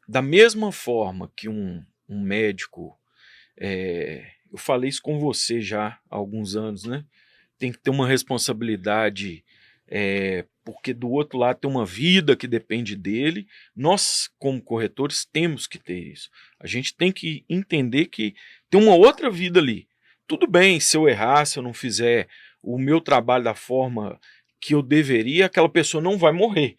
da mesma forma que um médico, eu falei isso com você já há alguns anos, né? Tem que ter uma responsabilidade, porque do outro lado tem uma vida que depende dele. Nós, como corretores, temos que ter isso. A gente tem que entender que tem uma outra vida ali. Tudo bem se eu errar, se eu não fizer o meu trabalho da forma que eu deveria, aquela pessoa não vai morrer.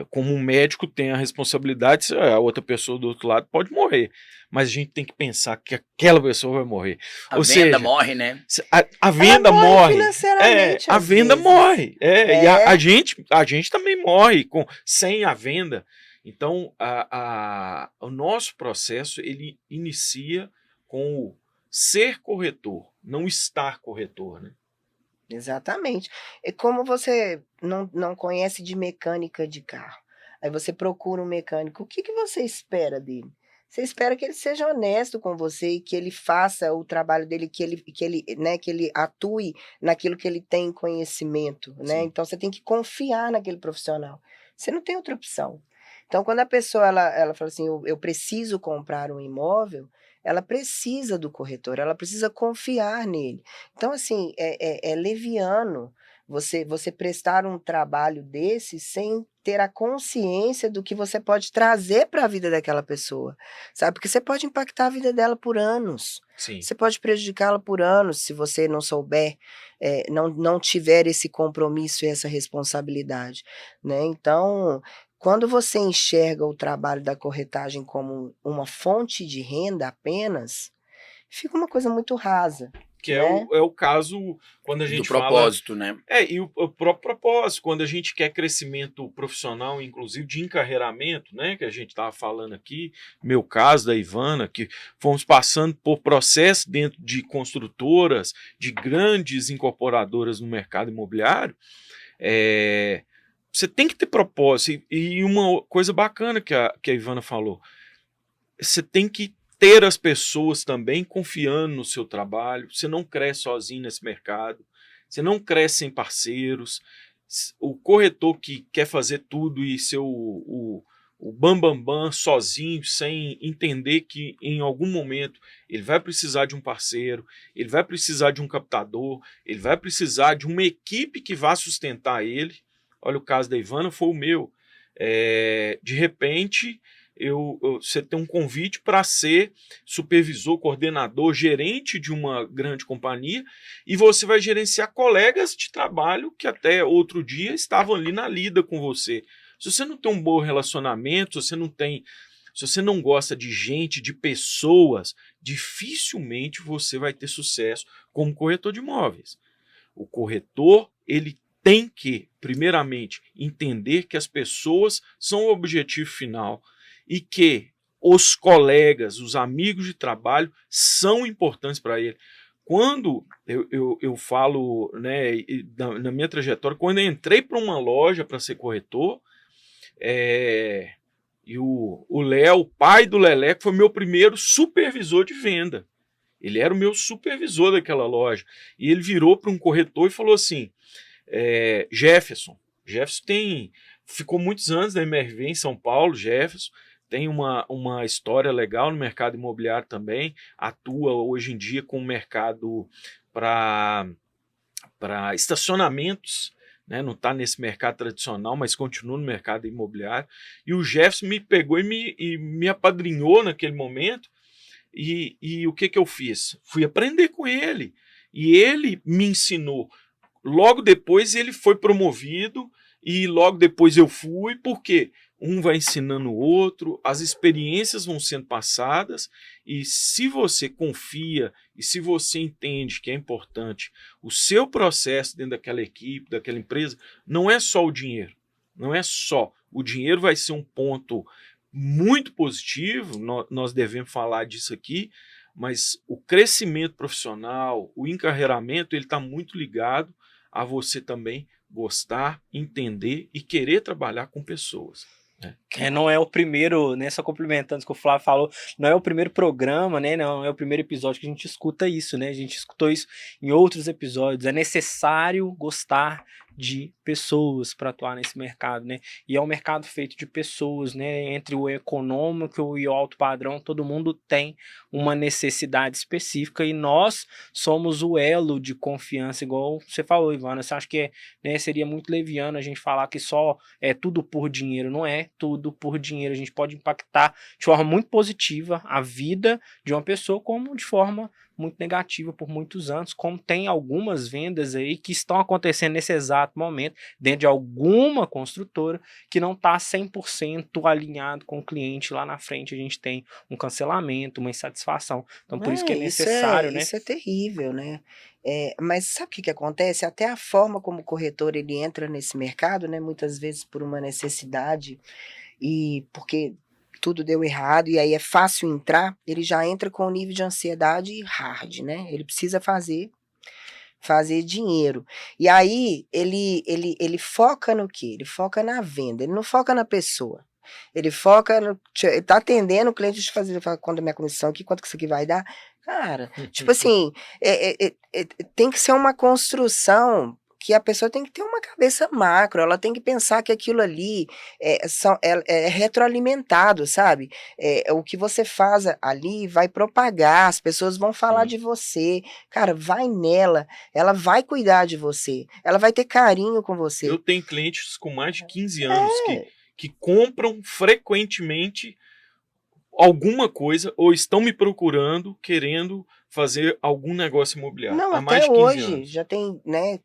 Como um médico tem a responsabilidade, a outra pessoa do outro lado pode morrer. Mas a gente tem que pensar que aquela pessoa vai morrer. A Ou venda seja, morre, né? a venda morre. financeiramente, A às venda vezes. morre. E a gente também morre sem a venda. Então, o nosso processo ele inicia com o ser corretor, não estar corretor, né? Exatamente. E como você não conhece de mecânica de carro, aí você procura um mecânico, o que você espera dele? Você espera que ele seja honesto com você e que ele faça o trabalho dele, né, que ele atue naquilo que ele tem conhecimento, né? Sim. Então você tem que confiar naquele profissional. Você não tem outra opção. Então, quando a pessoa ela fala assim, eu preciso comprar um imóvel, ela precisa do corretor, ela precisa confiar nele. Então, assim, é leviano você prestar um trabalho desse sem ter a consciência do que você pode trazer para a vida daquela pessoa, sabe? Porque você pode impactar a vida dela por anos. Sim. Você pode prejudicá-la por anos se você não souber, não tiver esse compromisso e essa responsabilidade, né? Então, quando você enxerga o trabalho da corretagem como uma fonte de renda apenas, fica uma coisa muito rasa, Que né? é o caso quando a Do gente propósito, né? e o próprio propósito, quando a gente quer crescimento profissional, inclusive de encarreiramento, né? Que a gente estava falando aqui, meu caso, da Ivana, que fomos passando por processos dentro de construtoras, de grandes incorporadoras no mercado imobiliário, você tem que ter propósito. E uma coisa bacana que a Ivana falou, você tem que ter as pessoas também confiando no seu trabalho. Você não cresce sozinho nesse mercado, você não cresce sem parceiros. O corretor que quer fazer tudo e ser o bam sozinho, sem entender que em algum momento ele vai precisar de um parceiro, ele vai precisar de um captador, ele vai precisar de uma equipe que vá sustentar ele. Olha, o caso da Ivana foi o meu. De repente, você tem um convite para ser supervisor, coordenador, gerente de uma grande companhia, e você vai gerenciar colegas de trabalho que até outro dia estavam ali na lida com você. Se você não tem um bom relacionamento, se você não gosta de gente, de pessoas, dificilmente você vai ter sucesso como corretor de imóveis. O corretor, ele tem que, primeiramente, entender que as pessoas são o objetivo final e que os colegas, os amigos de trabalho são importantes para ele. Quando eu falo, né, na minha trajetória, quando eu entrei para uma loja para ser corretor, e o Léo, o pai do Leleco, foi meu primeiro supervisor de venda. Ele era o meu supervisor daquela loja. E ele virou para um corretor e falou assim, Jefferson ficou muitos anos na MRV em São Paulo, Jefferson, tem uma história legal no mercado imobiliário também, atua hoje em dia com o mercado para estacionamentos, né? Não está nesse mercado tradicional, mas continua no mercado imobiliário. E o Jefferson me pegou e me apadrinhou naquele momento. E o que eu fiz? Fui aprender com ele. E ele me ensinou. Logo depois ele foi promovido e logo depois eu fui, porque um vai ensinando o outro, as experiências vão sendo passadas, e se você confia e se você entende que é importante o seu processo dentro daquela equipe, daquela empresa, não é só o dinheiro. Não é só. O dinheiro vai ser um ponto muito positivo, nós devemos falar disso aqui, mas o crescimento profissional, o encarreiramento, ele está muito ligado a você também gostar, entender e querer trabalhar com pessoas. Não é o primeiro, né, só complementando o que o Flávio falou, não é o primeiro programa, né, não é o primeiro episódio que a gente escuta isso, né, a gente escutou isso em outros episódios, é necessário gostar de pessoas para atuar nesse mercado, né? E é um mercado feito de pessoas, né? Entre o econômico e o alto padrão, todo mundo tem uma necessidade específica e nós somos o elo de confiança, igual você falou, Ivana. Você acha que né, seria muito leviano a gente falar que só é tudo por dinheiro? Não é tudo por dinheiro. A gente pode impactar de forma muito positiva a vida de uma pessoa, como de forma muito negativa por muitos anos, como tem algumas vendas aí que estão acontecendo nesse exato momento, dentro de alguma construtora, que não está 100% alinhado com o cliente. Lá na frente a gente tem um cancelamento, uma insatisfação. Então por isso que é necessário, né? Isso é terrível, né? Mas sabe o que que acontece? Até a forma como o corretor ele entra nesse mercado, né? Muitas vezes por uma necessidade e porque tudo deu errado e aí é fácil entrar, ele já entra com um nível de ansiedade hard, né? Ele precisa fazer dinheiro. E aí ele foca no quê? Ele foca na venda, ele não foca na pessoa. Ele foca no. Ele tá atendendo o cliente de fazer, fala, quanto é minha comissão aqui, quanto que isso aqui vai dar? Cara, tipo assim, tem que ser uma construção que a pessoa tem que ter uma cabeça macro, ela tem que pensar que aquilo ali é retroalimentado, sabe? O que você faz ali vai propagar, as pessoas vão falar Sim. de você. Cara, vai nela, ela vai cuidar de você, ela vai ter carinho com você. Eu tenho clientes com mais de 15 anos que compram frequentemente alguma coisa ou estão me procurando querendo fazer algum negócio imobiliário. Não, há mais até de 15 hoje anos. já tem, né,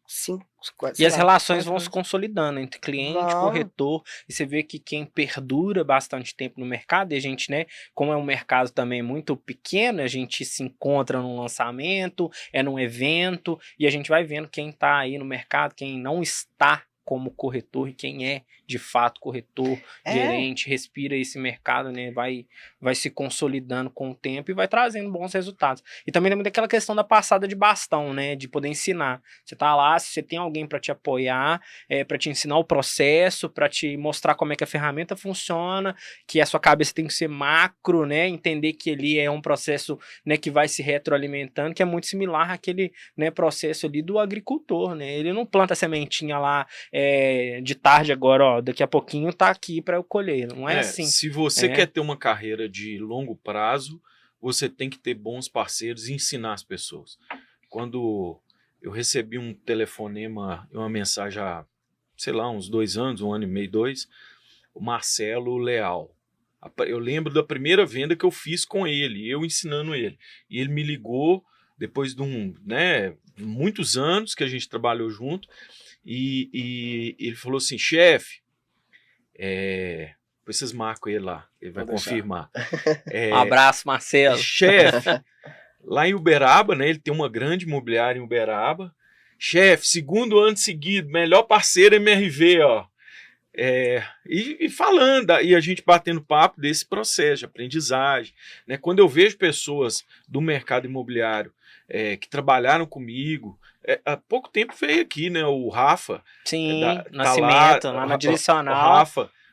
E as relações 4 vão se anos. consolidando entre cliente, Vão. corretor, e você vê que quem perdura bastante tempo no mercado, e a gente, né, como é um mercado também muito pequeno, a gente se encontra num lançamento, num evento, e a gente vai vendo quem está aí no mercado, quem não está como corretor e quem é de fato corretor, gerente, respira esse mercado, né, vai se consolidando com o tempo e vai trazendo bons resultados. E também tem muito aquela questão da passada de bastão, né, de poder ensinar. Você tá lá, se você tem alguém para te apoiar, para te ensinar o processo, para te mostrar como é que a ferramenta funciona, que a sua cabeça tem que ser macro, né, entender que ele é um processo, né, que vai se retroalimentando, que é muito similar àquele, né, processo ali do agricultor, né, ele não planta a sementinha lá de tarde agora, ó, daqui a pouquinho tá aqui para eu colher, não é assim. Se você quer ter uma carreira de longo prazo, você tem que ter bons parceiros e ensinar as pessoas. Quando eu recebi um telefonema, uma mensagem há, sei lá, uns 2 anos, 1 ano e meio, 2, o Marcelo Leal. Eu lembro da primeira venda que eu fiz com ele, eu ensinando ele. E ele me ligou depois de muitos anos que a gente trabalhou junto, e ele falou assim, chefe, depois vocês marcam ele lá, ele vai confirmar. Um abraço, Marcelo. Chefe, lá em Uberaba, né, ele tem uma grande imobiliária em Uberaba. Chefe, 2º ano seguido, melhor parceiro MRV, ó. E falando, e a gente batendo papo desse processo de aprendizagem, né? Quando eu vejo pessoas do mercado imobiliário que trabalharam comigo, há pouco tempo veio aqui, né, o Rafa. Sim, Nascimento, lá na Direcional.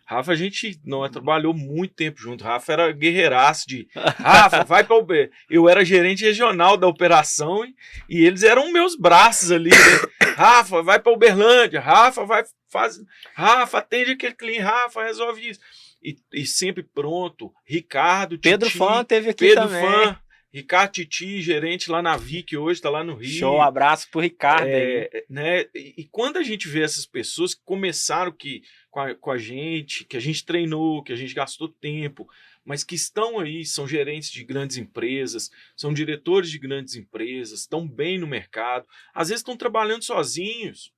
Rafa, a gente não trabalhou muito tempo junto. Rafa era guerreiraço de Rafa, vai para o eu era gerente regional da operação e eles eram meus braços ali, né? Rafa, vai para Uberlândia, Rafa, Rafa, atende aquele cliente, Rafa, resolve isso. E sempre pronto. Ricardo, Pedro Titi, Fã teve aqui Pedro também. Fã, Ricardo Titi, gerente lá na VIC hoje, está lá no Rio. Show, abraço pro Ricardo aí. Né? E quando a gente vê essas pessoas que começaram com a gente, que a gente treinou, que a gente gastou tempo, mas que estão aí, são gerentes de grandes empresas, são diretores de grandes empresas, estão bem no mercado, às vezes estão trabalhando sozinhos,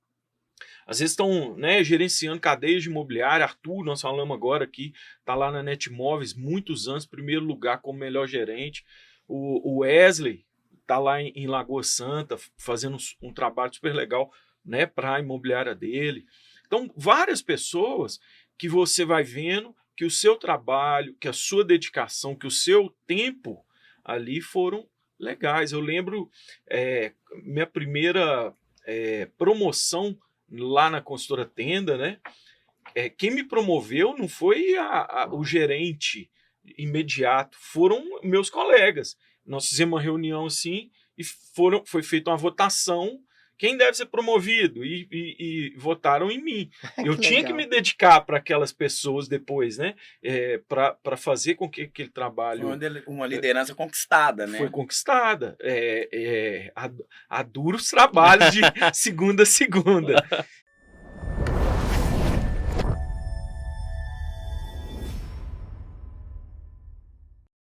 às vezes estão, né, gerenciando cadeias de imobiliária. Arthur, nós falamos agora aqui, está lá na Netmóveis, muitos anos, primeiro lugar como melhor gerente. O Wesley está lá em Lagoa Santa, fazendo um trabalho super legal, né, para a imobiliária dele. Então, várias pessoas que você vai vendo que o seu trabalho, que a sua dedicação, que o seu tempo ali foram legais. Eu lembro minha primeira promoção lá na consultora Tenda, né? Quem me promoveu não foi o gerente imediato, foram meus colegas. Nós fizemos uma reunião assim e foi feita uma votação quem deve ser promovido? E votaram em mim. Eu Que tinha que legal. me dedicar para aquelas pessoas depois, né? Para fazer com que aquele trabalho Uma liderança conquistada, né? foi conquistada. A duros trabalhos de segunda a segunda.